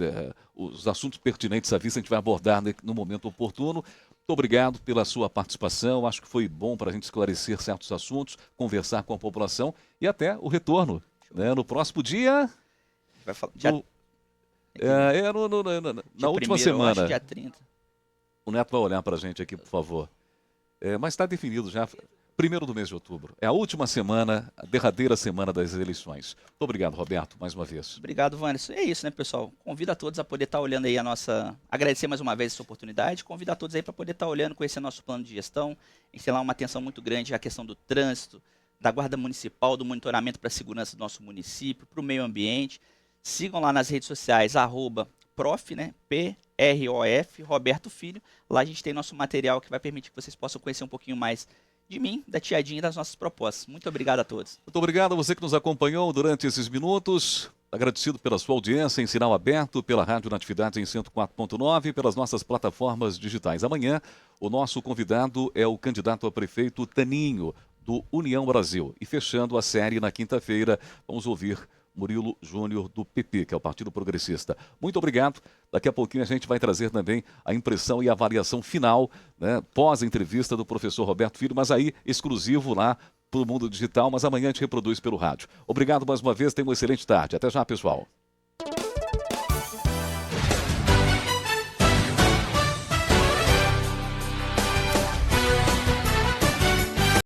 os assuntos pertinentes a vice a gente vai abordar no momento oportuno. Muito obrigado pela sua participação. Acho que foi bom para a gente esclarecer certos assuntos, conversar com a população e até o retorno, né? No próximo dia. Vai falar, dia, na última primeiro, eu semana. acho dia 30. O Neto vai olhar para a gente aqui, por favor. Mas está definido já. Primeiro do mês de outubro. É a última semana, a derradeira semana das eleições. Muito obrigado, Roberto, mais uma vez. Obrigado, Wanderson. É isso, né, pessoal? Convido a todos a poder estar olhando aí a nossa... Agradecer mais uma vez essa oportunidade. Convido a todos aí para poder estar olhando, conhecer nosso plano de gestão. A gente tem lá uma atenção muito grande à questão do trânsito, da guarda municipal, do monitoramento para a segurança do nosso município, para o meio ambiente. Sigam lá nas redes sociais, @prof, né, PROF, Roberto Filho. Lá a gente tem nosso material que vai permitir que vocês possam conhecer um pouquinho mais de mim, da Tiadinha e das nossas propostas. Muito obrigado a todos. Muito obrigado a você que nos acompanhou durante esses minutos. Agradecido pela sua audiência em sinal aberto, pela Rádio Natividade em 104.9 e pelas nossas plataformas digitais. Amanhã, o nosso convidado é o candidato a prefeito Taninho, do União Brasil. E fechando a série na quinta-feira, vamos ouvir Murilo Júnior, do PP, que é o Partido Progressista. Muito obrigado. Daqui a pouquinho a gente vai trazer também a impressão e a avaliação final, né, pós a entrevista do professor Roberto Filho, mas aí exclusivo lá para o mundo digital, mas amanhã a gente reproduz pelo rádio. Obrigado mais uma vez, tenha uma excelente tarde. Até já, pessoal.